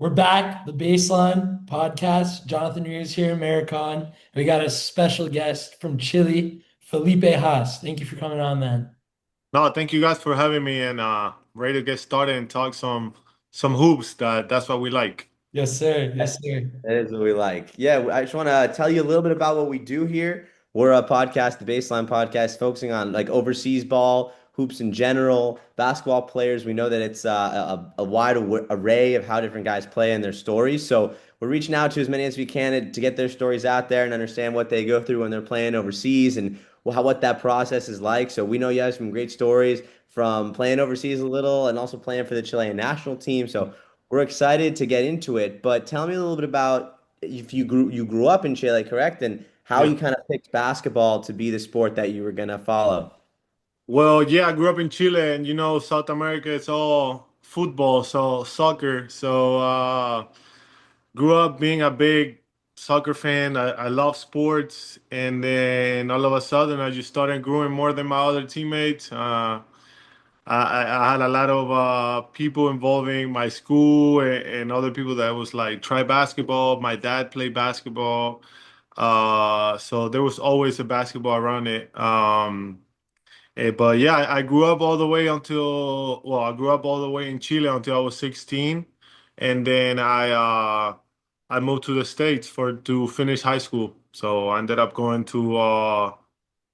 We're back, the Baseline podcast. Jonathan Rears here, Americon. We got a special guest from Chile, Felipe Haase. Thank you for coming on, man. No, thank you guys for having me and ready to get started and talk some hoops. That's what we like. Yes, sir. Yes, sir. That is what we like. Yeah, I just want to tell you a little bit about what we do here. We're a podcast, the Baseline Podcast, focusing on like overseas ball, hoops in general, basketball players. We know that it's a wide array of how different guys play and their stories. So we're reaching out to as many as we can to get their stories out there and understand what they go through when they're playing overseas and what that process is like. So we know you have some great stories from playing overseas a little and also playing for the Chilean national team. So we're excited to get into it, but tell me a little bit about if you grew up in Chile, correct? And how Yeah. you kind of picked basketball to be the sport that you were gonna follow. Well, yeah, I grew up in Chile, and South America, it's all football, so soccer. So grew up being a big soccer fan. I love sports, and then all of a sudden, I just started growing more than my other teammates. I had a lot of people involving my school and other people that was like try basketball. My dad played basketball, so there was always a basketball around it. But yeah, I grew up all the way until I grew up all the way in Chile until I was 16, and then I moved to the States for to finish high school. So I ended up going to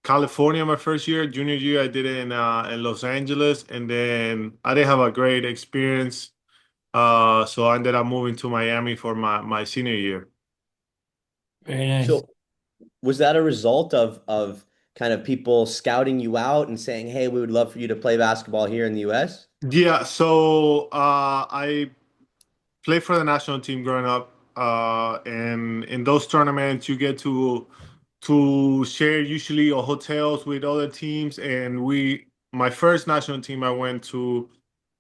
California my first year. Junior year, I did it in Los Angeles, and then I didn't have a great experience. So I ended up moving to Miami for my senior year. Very nice. So was that a result of kind of people scouting you out and saying, "Hey, we would love for you to play basketball here in the US"? Yeah, so I played for the national team growing up, and in those tournaments, you get to share usually hotels with other teams. And my first national team I went to,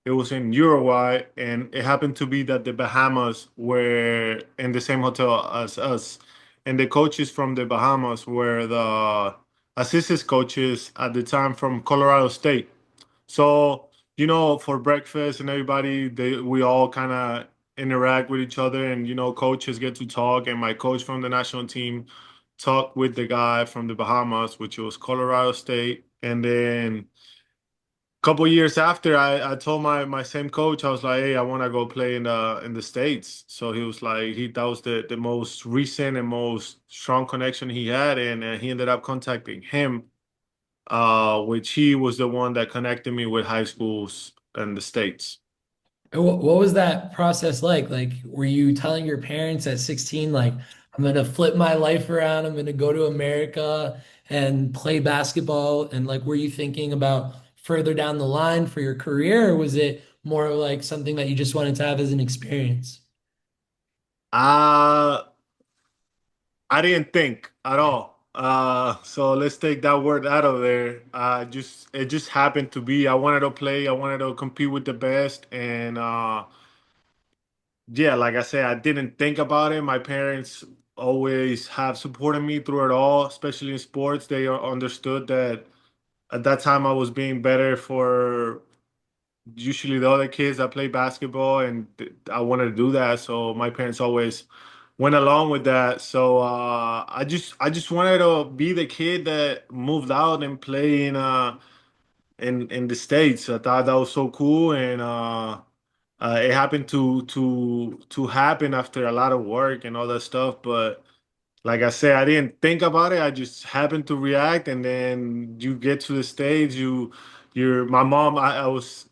it was in Uruguay, and it happened to be that the Bahamas were in the same hotel as us, and the coaches from the Bahamas were the assistant coaches at the time from Colorado State. So, for breakfast and everybody, we all kind of interact with each other, and coaches get to talk. And my coach from the national team talked with the guy from the Bahamas, which was Colorado State. And then a couple years after, I told my same coach, I was like, hey, I want to go play in the States. So he was like, that was the most recent and most strong connection he had, and he ended up contacting him, which he was the one that connected me with high schools in the States. And what was that process like? Like, were you telling your parents at 16, like, I'm gonna flip my life around, I'm gonna go to America and play basketball? And like, were you thinking about further down the line for your career, or was it more like something that you just wanted to have as an experience? Uh, I didn't think at all. So let's take that word out of there. Just it just happened to be. I wanted to play. I wanted to compete with the best, and yeah, like I said, I didn't think about it. My parents always have supported me through it all, especially in sports. They understood that at that time I was being better for usually the other kids that play basketball, and I wanted to do that. So my parents always went along with that. So I just wanted to be the kid that moved out and play in the States. I thought that was so cool, and it happened to happen after a lot of work and all that stuff. But like I said, I didn't think about it. I just happened to react, and then you get to the stage. My mom. I was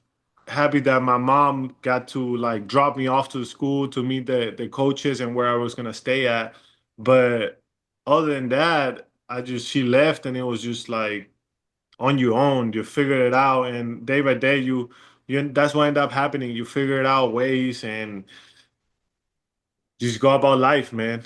happy that my mom got to like drop me off to the school to meet the coaches and where I was gonna stay at. But other than that, she left, and it was just like on your own. You figure it out, and day by day, you that's what ended up happening. You figure it out ways and just go about life, man.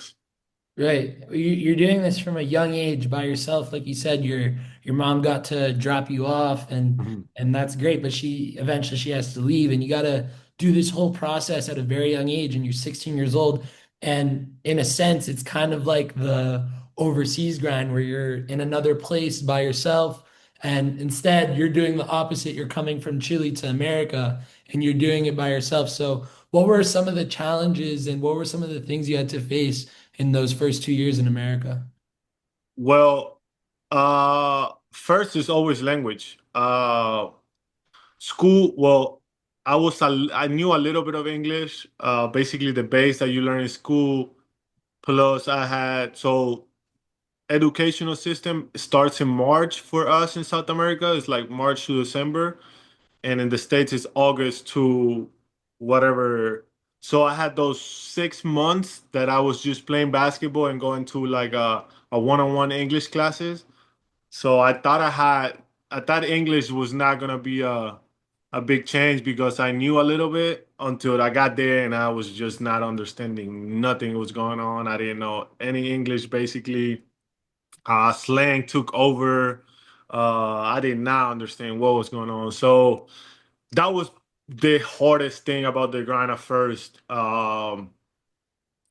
Right. You're doing this from a young age by yourself. Like you said, your mom got to drop you off Mhm. and that's great, but she has to leave and you got to do this whole process at a very young age and you're 16 years old. And in a sense, it's kind of like the overseas grind where you're in another place by yourself and instead you're doing the opposite. You're coming from Chile to America and you're doing it by yourself. So what were some of the challenges and what were some of the things you had to face in those first 2 years in America? Well, first is always language. School, well, I knew a little bit of English, basically the base that you learn in school. Plus, I had so educational system starts in March for us in South America. It's like March to December, and in the States it's August to whatever. So I had those 6 months that I was just playing basketball and going to like a one-on-one English classes. So I thought English was not gonna be a big change because I knew a little bit until I got there and I was just not understanding nothing was going on. I didn't know any English basically. Slang took over. I did not understand what was going on. So that was the hardest thing about the grind at first.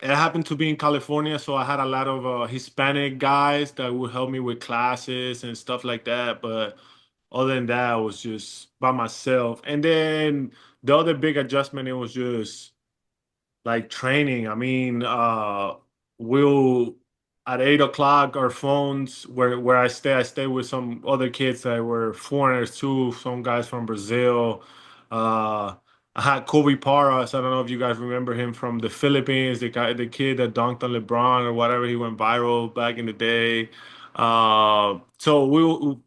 It happened to be in California, so I had a lot of Hispanic guys that would help me with classes and stuff like that. But other than that, I was just by myself. And then the other big adjustment, it was just like training. I mean, we'll at 8 o'clock our phones where I stay with some other kids that were foreigners too, some guys from Brazil. Uh I had Kobe Paras. I don't know if you guys remember him from the Philippines, the kid that dunked on LeBron or whatever. He went viral back in the day. So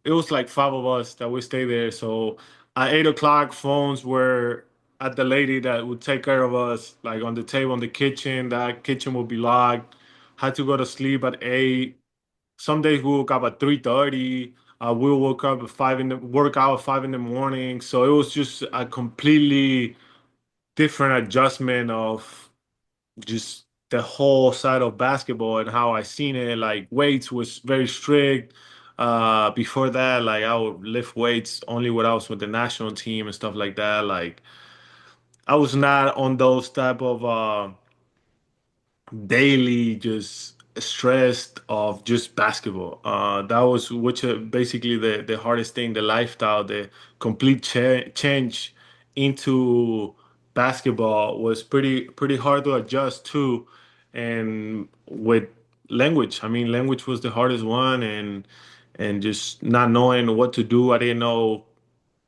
it was like five of us that we stay there. So at 8 o'clock, phones were at the lady that would take care of us, like on the table in the kitchen. That kitchen would be locked. Had to go to sleep at 8. Some days we woke up at 3:30. We woke up at work out at 5 in the morning. So it was just a completely different adjustment of just the whole side of basketball and how I seen it. Like weights was very strict. Before that, like I would lift weights only when I was with the national team and stuff like that. Like I was not on those type of daily just stressed of just basketball. That was which basically the hardest thing, the lifestyle, the complete change into basketball was pretty hard to adjust to, and with language. I mean, language was the hardest one, and just not knowing what to do. I didn't know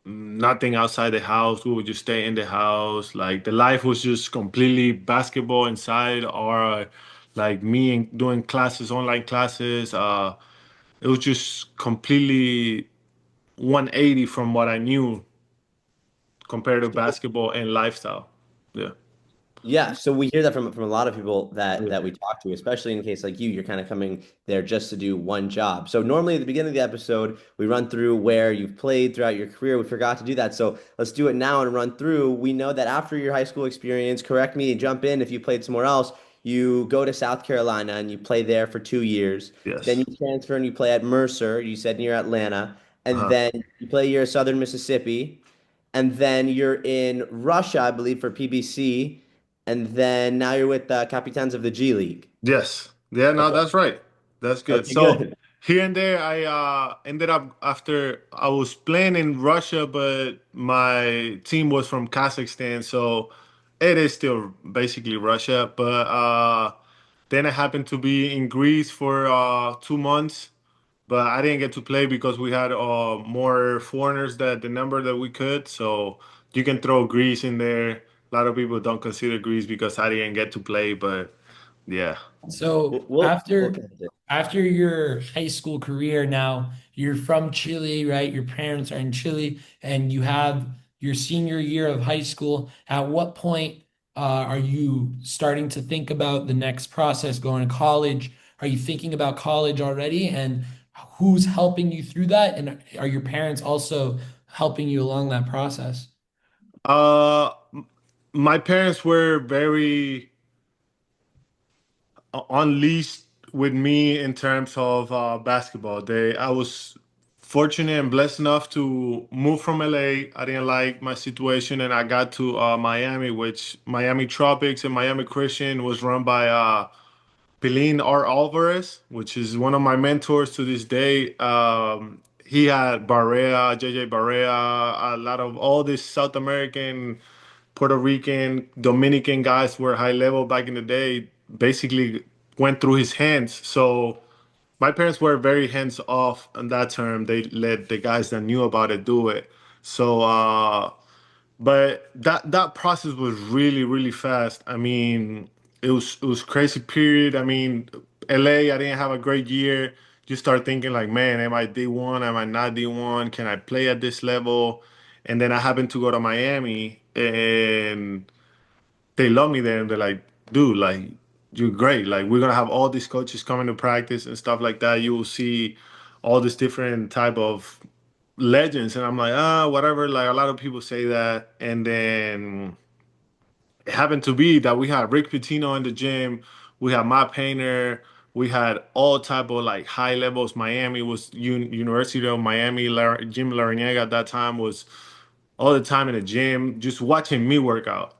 nothing outside the house. We would just stay in the house. Like the life was just completely basketball inside, or like me and doing classes, online classes. It was just completely 180 from what I knew compared to basketball and lifestyle. Yeah. Yeah, so we hear that from a lot of people that Yeah. we talk to, especially in a case like you, you're kind of coming there just to do one job. So normally at the beginning of the episode, we run through where you've played throughout your career. We forgot to do that. So let's do it now and run through. We know that after your high school experience, correct me, jump in if you played somewhere else, you go to South Carolina and you play there for 2 years. Then Yes. you transfer and you play at Mercer, you said near Atlanta, and Uh-huh. then you play a year at Southern Mississippi, and then you're in Russia, I believe, for PBC. And then now you're with the Capitans of the G League. Yes. Yeah, no, Okay. that's right. That's good. Okay, So good. here and there, I ended up after I was playing in Russia, but my team was from Kazakhstan, so it is still basically Russia. But then I happened to be in Greece for 2 months, but I didn't get to play because we had more foreigners that the number that we could. So you can throw Greece in there. A lot of people don't consider Greece because I didn't get to play, but yeah. So We'll after consider. after your high school career, now you're from Chile, right? Your parents are in Chile, and you have your senior year of high school. At what point are you starting to think about the next process, going to college? Are you thinking about college already? And who's helping you through that? And are your parents also helping you along that process? My parents were very unleashed with me in terms of basketball. I was fortunate and blessed enough to move from LA. I didn't like my situation, and I got to Miami, which Miami Tropics and Miami Christian was run by Pelin R. Alvarez, which is one of my mentors to this day. He had Barea, JJ Barea, a lot of all these South American Puerto Rican, Dominican guys were high level back in the day, basically went through his hands. So my parents were very hands off on that term. They let the guys that knew about it do it. So but that process was really, really fast. I mean, it was crazy period. I mean, LA, I didn't have a great year. You start thinking like, man, am I D1? Am I not D1? Can I play at this level? And then I happened to go to Miami, and they love me there, and they're like, dude, like you're great. Like we're gonna have all these coaches coming to practice and stuff like that. You will see all this different type of legends, and I'm like, whatever. Like a lot of people say that, and then it happened to be that we had Rick Pitino in the gym, we had Matt Painter, we had all type of like high levels. Miami was University of Miami. Jim Larinaga at that time was all the time in the gym, just watching me work out.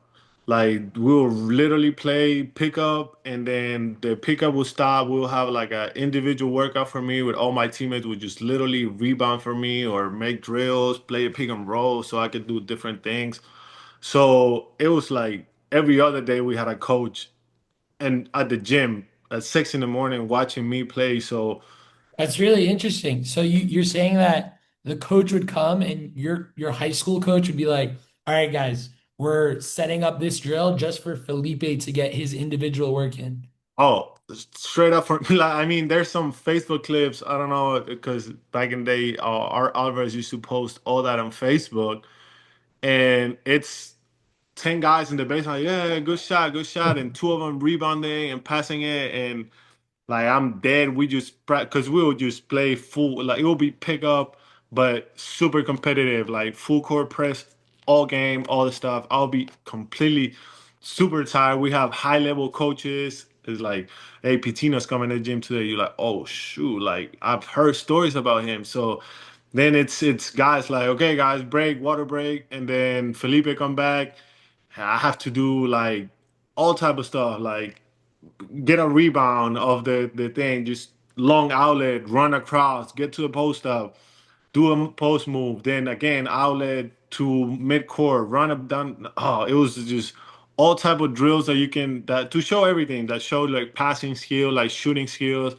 Like we'll literally play pickup, and then the pickup will stop. We'll have like an individual workout for me with all my teammates would just literally rebound for me or make drills, play a pick and roll so I could do different things. So it was like every other day we had a coach and at the gym at 6 in the morning watching me play. So That's really interesting. So you're saying that the coach would come and your high school coach would be like, all right, guys, we're setting up this drill just for Felipe to get his individual work in. oh, straight up for like, I mean, there's some Facebook clips. I don't know because back in the day, our Alvarez used to post all that on Facebook, and it's 10 guys in the basement. Like, yeah, good shot, and two of them rebounding and passing it, and like I'm dead. We just because we will just play full. Like it will be pick up, but super competitive. Like full court press all game, all the stuff. I'll be completely super tired. We have high level coaches. It's like, hey, Pitino's coming to the gym today. You're like, oh shoot, like I've heard stories about him. So then it's guys like, okay, guys, break, water break, and then Felipe come back. I have to do like all type of stuff, like get a rebound of the thing, just long outlet, run across, get to the post up, do a post move, then again outlet to mid court, run up down. Oh, it was just all type of drills that you can that to show everything that showed like passing skill, like shooting skills,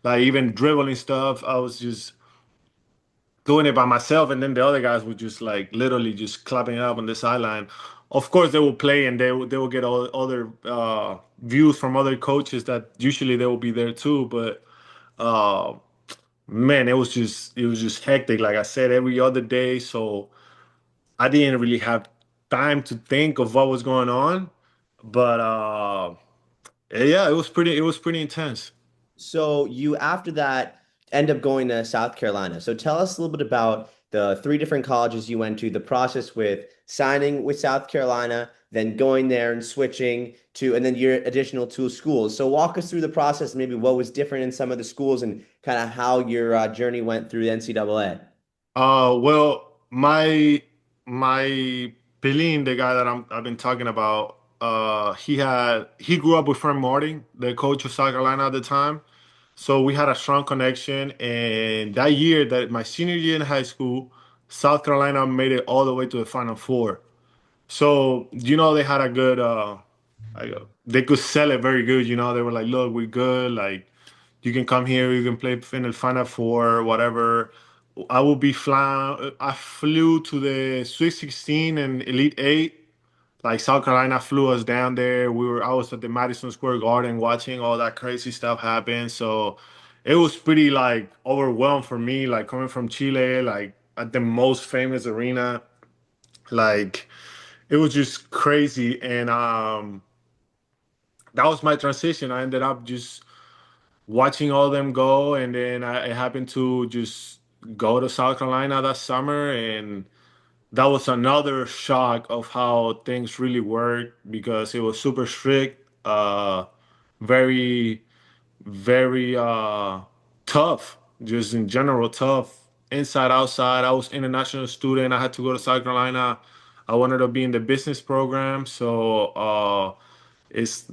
like even dribbling stuff. I was just doing it by myself, and then the other guys would just like literally just clapping it up on the sideline. Of course, they will play, and they will get all other views from other coaches that usually they will be there too. But uh, man, it was just hectic. Like I said, every other day, so I didn't really have time to think of what was going on. But yeah, it was pretty intense. So you, after that, end up going to South Carolina. So tell us a little bit about the three different colleges you went to, the process with signing with South Carolina, then going there and switching to, and then your additional two schools. So walk us through the process, maybe what was different in some of the schools and kind of how your journey went through the NCAA. Well, my Pelin, the guy that I've been talking about, he grew up with Frank Martin, the coach of South Carolina at the time. So we had a strong connection. And that year, that my senior year in high school, South Carolina made it all the way to the Final Four. So they had a good they could sell it very good. They were like, look, we're good. Like you can come here, you can play in the Final Four, whatever. I will be flying. I flew to the Sweet 16 and Elite Eight. Like South Carolina flew us down there. I was at the Madison Square Garden watching all that crazy stuff happen. So it was pretty like overwhelmed for me, like coming from Chile, like at the most famous arena. Like it was just crazy. And that was my transition. I ended up just watching all them go, and then I happened to just go to South Carolina that summer, and that was another shock of how things really work because it was super strict, very, very tough, just in general tough, inside, outside. I was international student. I had to go to South Carolina. I wanted to be in the business program, so it's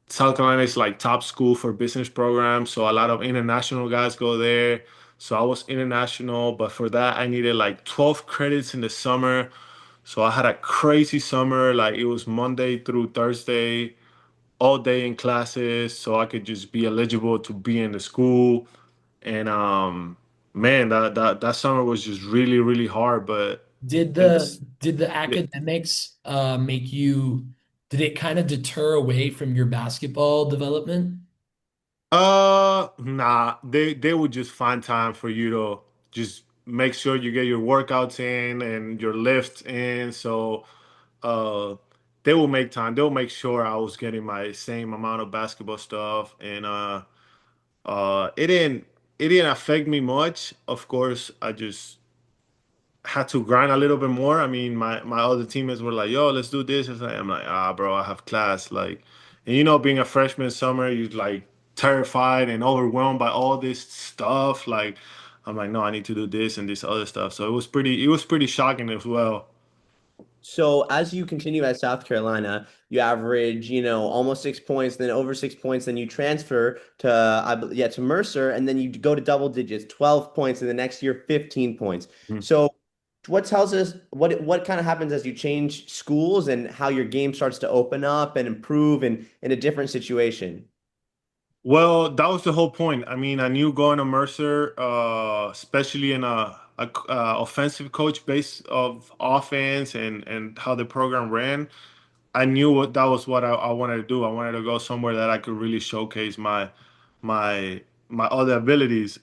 South Carolina is like top school for business programs, so a lot of international guys go there. So I was international, but for that I needed like 12 credits in the summer. So I had a crazy summer. Like it was Monday through Thursday, all day in classes, so I could just be eligible to be in the school. And man, that summer was just really, really hard. But Did the it's did the academics make you did it kind of deter away from your basketball development? nah, they would just find time for you to just make sure you get your workouts in and your lifts in. So, uh, they will make time. They'll make sure I was getting my same amount of basketball stuff, and it didn't affect me much. Of course, I just had to grind a little bit more. I mean, my other teammates were like, "Yo, let's do this." I'm like, "Ah, bro, I have class." Like, and being a freshman summer, you're like terrified and overwhelmed by all this stuff. Like, I'm like, "No, I need to do this and this other stuff." So it was pretty shocking as well. So as you continue at South Carolina, you average, almost 6 points, then over 6 points, then you transfer to, to Mercer, and then you go to double digits, 12 points, and the next year, 15 points. So what tells us what kind of happens as you change schools and how your game starts to open up and improve in a different situation? Well, that was the whole point. I mean, I knew going to Mercer, especially in a offensive coach base of offense and how the program ran. I knew that was what I wanted to do. I wanted to go somewhere that I could really showcase my my other abilities.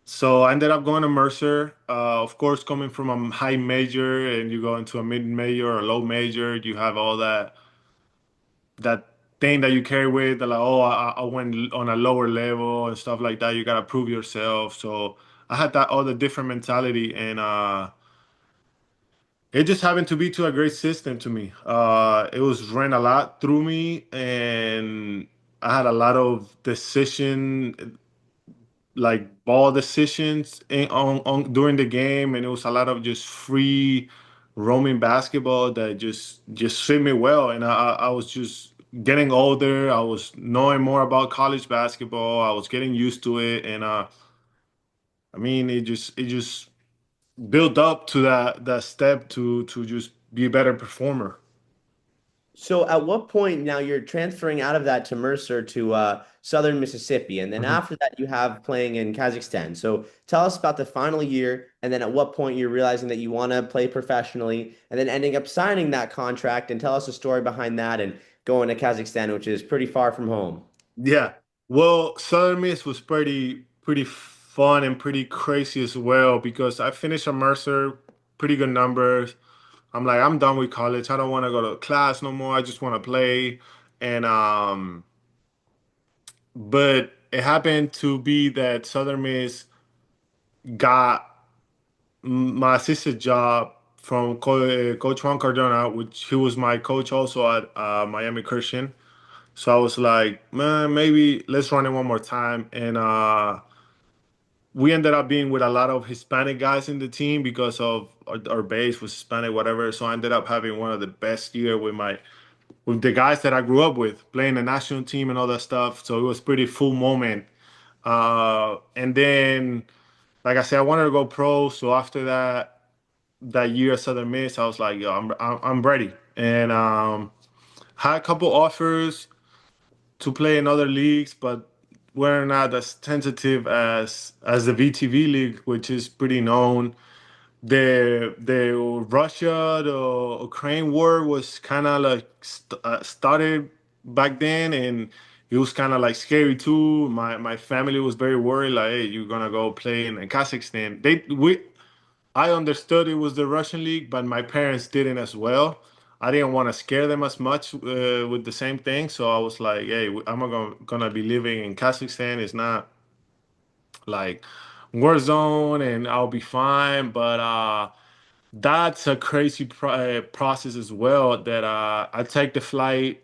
So I ended up going to Mercer. Of course, coming from a high major and you go into a mid major or low major, you have all that thing that you carry with, that like, oh, I went on a lower level and stuff like that. You gotta prove yourself. So I had that other different mentality, and it just happened to be to a great system to me. It was ran a lot through me, and I had a lot of decision, like ball decisions on during the game, and it was a lot of just free roaming basketball that just fit me well. And I was just getting older. I was knowing more about college basketball. I was getting used to it, and I mean, it just built up to that step to just be a better performer. So at what point now you're transferring out of that to Mercer to Southern Mississippi, and then Mhm. after that you have playing in Kazakhstan. So tell us about the final year, and then at what point you're realizing that you want to play professionally, and then ending up signing that contract, and tell us the story behind that and going to Kazakhstan, which is pretty far from home. Yeah. Well, Southern Miss was pretty fun and pretty crazy as well because I finished a Mercer, pretty good numbers. I'm like, I'm done with college. I don't want to go to class no more. I just want to play. And but it happened to be that Southern Miss got my assistant job from Coach Juan Cardona, which he was my coach also at Miami Christian. So I was like, man, maybe let's run it one more time. And we ended up being with a lot of Hispanic guys in the team because of our base was Hispanic, whatever. So I ended up having one of the best year with the guys that I grew up with, playing the national team and all that stuff. So it was pretty full moment. And then, like I said, I wanted to go pro. So after that year at Southern Miss, I was like, yo, I'm ready. And had a couple offers to play in other leagues, but we're not as tentative as the VTV league, which is pretty known. The Russia, the Ukraine war was kind of like started back then, and it was kind of like scary too. My family was very worried, like, hey, you're gonna go play in Kazakhstan. I understood it was the Russian league, but my parents didn't as well. I didn't want to scare them as much with the same thing, so I was like, "Hey, I'm gonna be living in Kazakhstan. It's not like war zone, and I'll be fine." But that's a crazy process as well. That I take the flight.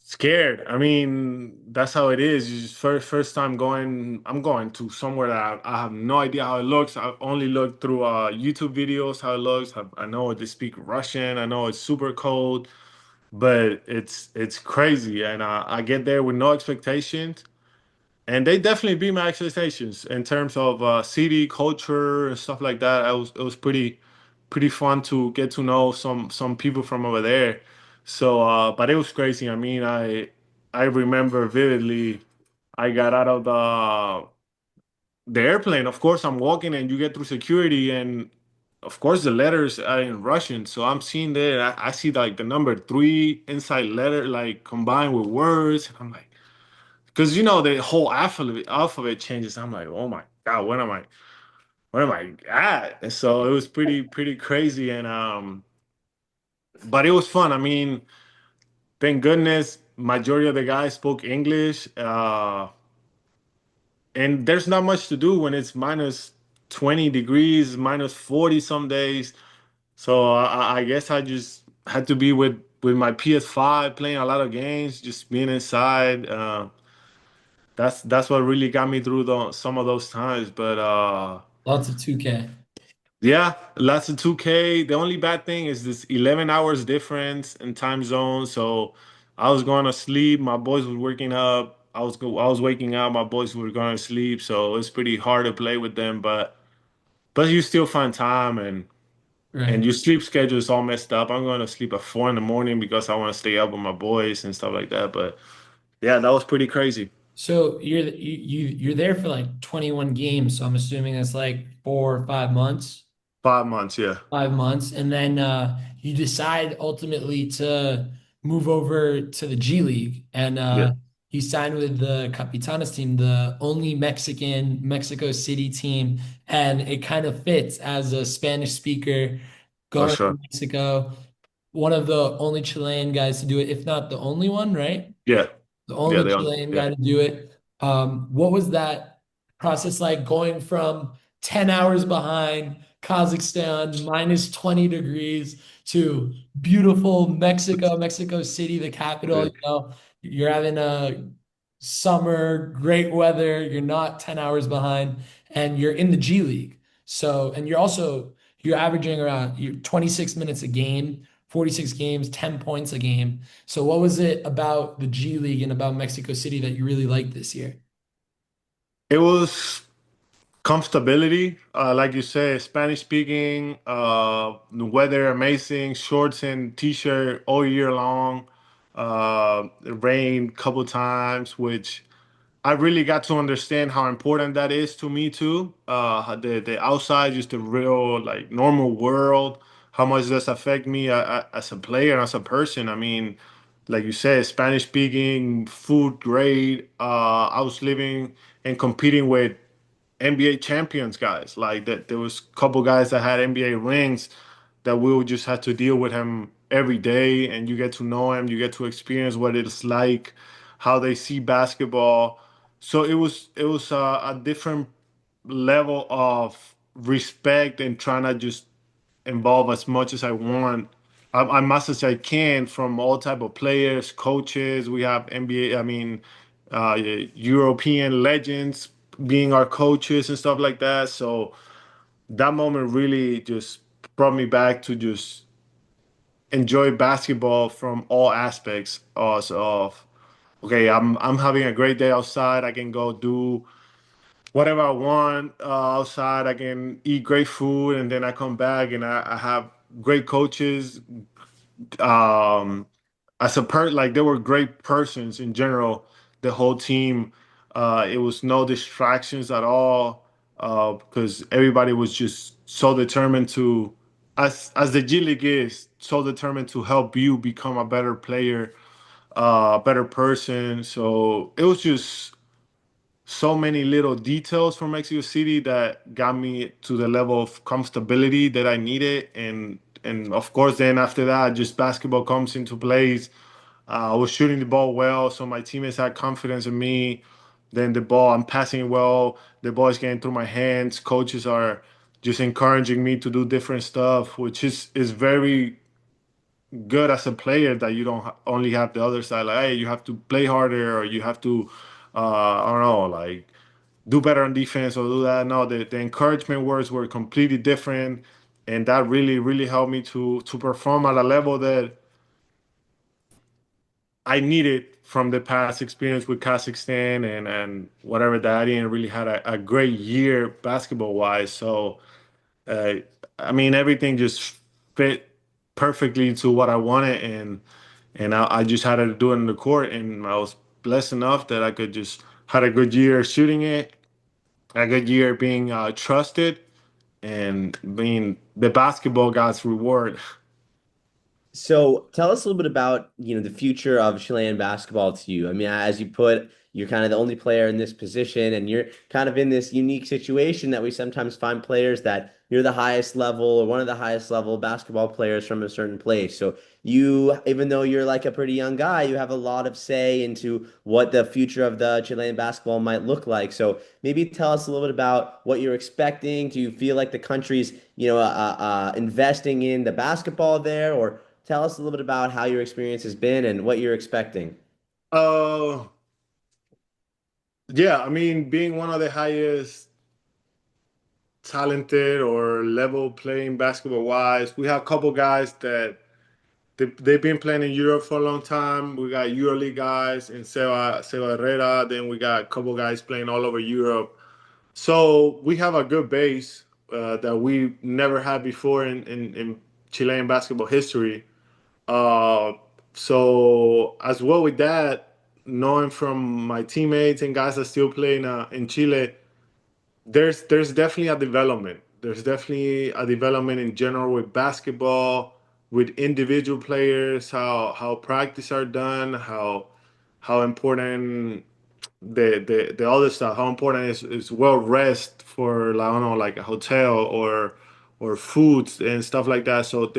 Scared. I mean, that's how it is. You just first time going. I'm going to somewhere that I have no idea how it looks. I've only looked through YouTube videos how it looks. I know they speak Russian. I know it's super cold, but it's crazy. And I get there with no expectations. and they definitely beat my expectations in terms of city culture and stuff like that. It was pretty fun to get to know some people from over there. So, but it was crazy. I mean, I remember vividly. I got out of the airplane. Of course, I'm walking, and you get through security, and of course, the letters are in Russian. So I'm seeing there. I see like the number three inside letter, like combined with words, and I'm like. Because the whole alphabet changes. I'm like, oh my God, where am I at? And so it was pretty crazy, and but it was fun. I mean, thank goodness, majority of the guys spoke English, and there's not much to do when it's minus 20 degrees, minus 40 some days. So I guess I just had to be with my PS5, playing a lot of games, just being inside. That's what really got me through some of those times. But Lots of 2K. yeah, lots of 2K. The only bad thing is this 11 hours difference in time zone. So I was going to sleep, my boys were waking up. I was waking up, my boys were going to sleep. So it's pretty hard to play with them, but you still find time, and Right. your sleep schedule is all messed up. I'm going to sleep at 4 in the morning because I want to stay up with my boys and stuff like that. But yeah, that was pretty crazy. So you're there for like 21 games, so I'm assuming that's like 4 or 5 months. 5 months, yeah. 5 months, and then you decide ultimately to move over to the G League, and Yeah, he signed with the Capitanes team, the only Mexican Mexico City team, and it kind of fits as a Spanish speaker for going to sure. Mexico. One of the only Chilean guys to do it, if not the only one, right? Yeah, The yeah, only Chilean yeah. guy to do it. What was that process like going from 10 hours behind Kazakhstan, minus 20 degrees, to beautiful Mexico, Mexico City, the capital? Yeah. You're having a summer, great weather, you're not 10 hours behind, and you're in the G League. So, and you're averaging around 26 minutes a game, 46 games, 10 points a game. So what was it about the G League and about Mexico City that you really liked this year? It was comfortability, like you said, Spanish speaking, the weather amazing, shorts and t-shirt all year long. It rained a couple times, which I really got to understand how important that is to me too. The outside, just the real like normal world. How much does affect me as a player and as a person? I mean, like you said, Spanish speaking, food great. I was living and competing with NBA champions guys. Like that, there was a couple guys that had NBA rings that we would just have to deal with him every day, and you get to know him, you get to experience what it's like, how they see basketball. So it was a different level of respect and trying to just involve as much as I want. I'm much as I can from all type of players, coaches. We have NBA, I mean, European legends being our coaches and stuff like that. So that moment really just brought me back to just enjoy basketball from all aspects of okay, I'm having a great day outside. I can go do whatever I want outside. I can eat great food, and then I come back and I have great coaches. Um, as a like they were great persons in general. The whole team. It was no distractions at all because everybody was just so determined to, as the G League is, so determined to help you become a better player, a better person. So it was just so many little details from Mexico City that got me to the level of comfortability that I needed, and of course, then after that, just basketball comes into place. I was shooting the ball well, so my teammates had confidence in me. Then the ball, I'm passing it well. The ball is getting through my hands. Coaches are just encouraging me to do different stuff, which is very good as a player that you don't only have the other side. Like, hey, you have to play harder, or you have to, I don't know, like do better on defense or do that. No, the encouragement words were completely different, and that really helped me to perform at a level that I needed from the past experience with Kazakhstan and whatever that I didn't really had a great year basketball wise. So uh, I mean everything just fit perfectly to what I wanted and I just had to do it in the court and I was blessed enough that I could just had a good year shooting it, a good year being trusted and being the basketball God's reward. So tell us a little bit about, the future of Chilean basketball to you. I mean, as you put, you're kind of the only player in this position, and you're kind of in this unique situation that we sometimes find players that you're the highest level or one of the highest level basketball players from a certain place. So you, even though you're like a pretty young guy, you have a lot of say into what the future of the Chilean basketball might look like. So maybe tell us a little bit about what you're expecting. Do you feel like the country's, investing in the basketball there, or tell us a little bit about how your experience has been and what you're expecting. Uh, yeah, I mean, being one of the highest talented or level playing basketball wise, we have a couple guys that they've been playing in Europe for a long time. We got EuroLeague guys in Seba Herrera. Then we got a couple guys playing all over Europe. So we have a good base that we never had before in Chilean basketball history. Uh, so as well with that, knowing from my teammates and guys that still play in Chile, there's definitely a development. There's definitely a development in general with basketball, with individual players, how practice are done, how important the other stuff, how important is well rest for like, I don't know, like a hotel or foods and stuff like that. So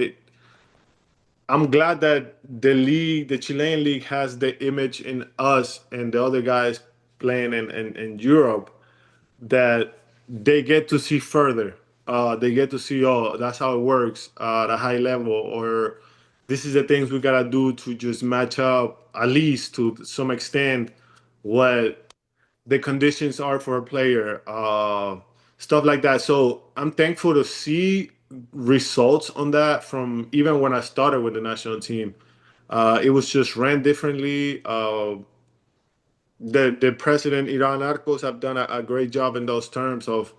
I'm glad that the league, the Chilean league, has the image in us and the other guys playing in Europe that they get to see further. They get to see, oh, that's how it works at a high level, or this is the things we gotta do to just match up, at least to some extent, what the conditions are for a player, stuff like that. So I'm thankful to see results on that from even when I started with the national team. It was just ran differently. The president Iran Arcos have done a great job in those terms of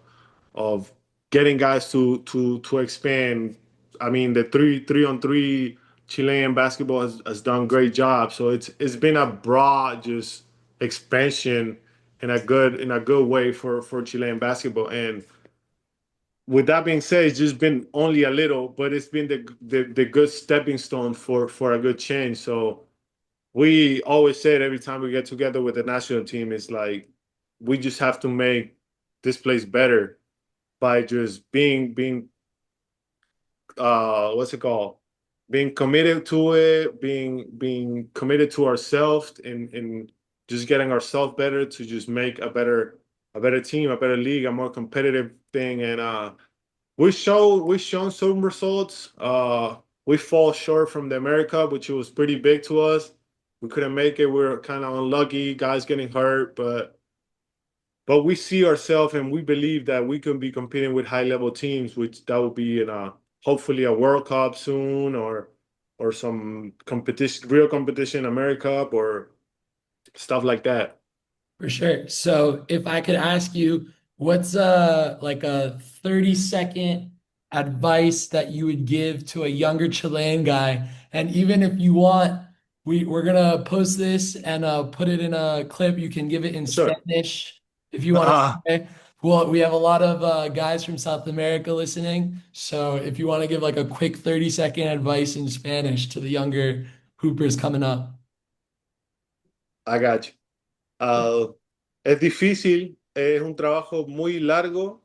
getting guys to expand. I mean, the three on three Chilean basketball has done great job. So it's been a broad just expansion in a good way for Chilean basketball. And with that being said, it's just been only a little, but it's been the good stepping stone for a good change. So we always said every time we get together with the national team, it's like we just have to make this place better by just being what's it called? Being committed to it, being committed to ourselves and just getting ourselves better to just make a better team, a better league, a more competitive thing. And we've shown some results. We fall short from the America, which was pretty big to us. We couldn't make it. We are kind of unlucky, guys getting hurt, but we see ourselves and we believe that we can be competing with high level teams, which that will be in a hopefully a World Cup soon or some competition, real competition, America Cup or stuff like that. For sure. So if I could ask you, what's like a 30-second advice that you would give to a younger Chilean guy? And even if you want, we're gonna post this and put it in a clip. You can give it in Sure. Spanish if you want to. Uh, Okay? Well, we have a lot of guys from South America listening. So if you want to give like a quick 30-second advice in Spanish to the younger hoopers coming up. I got you. Es difícil, es un trabajo muy largo.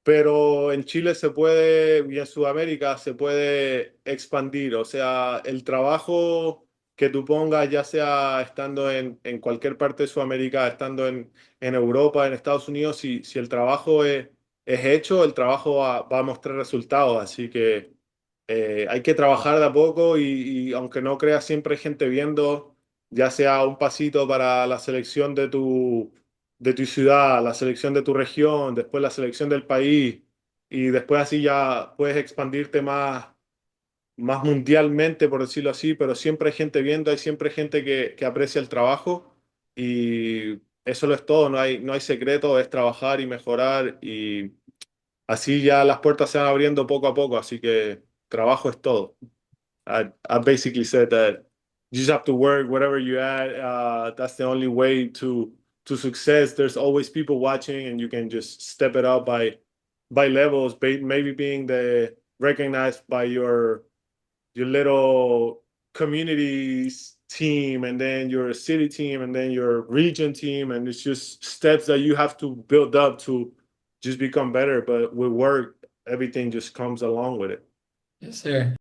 Pero en Chile se puede, y en Sudamérica se puede expandir. O sea, el trabajo que tú pongas, ya sea estando en cualquier parte de Sudamérica, estando en Europa, en Estados Unidos, si el trabajo es hecho, el trabajo va a mostrar resultados. Así que hay que trabajar de a poco y aunque no creas, siempre hay gente viendo, ya sea un pasito para la selección de tu ciudad, la selección de tu región, después la selección del país y después así ya puedes expandirte más mundialmente, por decirlo así, pero siempre hay gente viendo, hay siempre gente que aprecia el trabajo y eso lo es todo, no hay secreto, es trabajar y mejorar y así ya las puertas se van abriendo poco a poco, así que trabajo es todo. I basically said that you just have to work whatever you at. That's the only way to success. There's always people watching, and you can just step it up by levels. Maybe being the recognized by your little communities team, and then your city team, and then your region team, and it's just steps that you have to build up to just become better. But with work, everything just comes along with it. Yes, sir.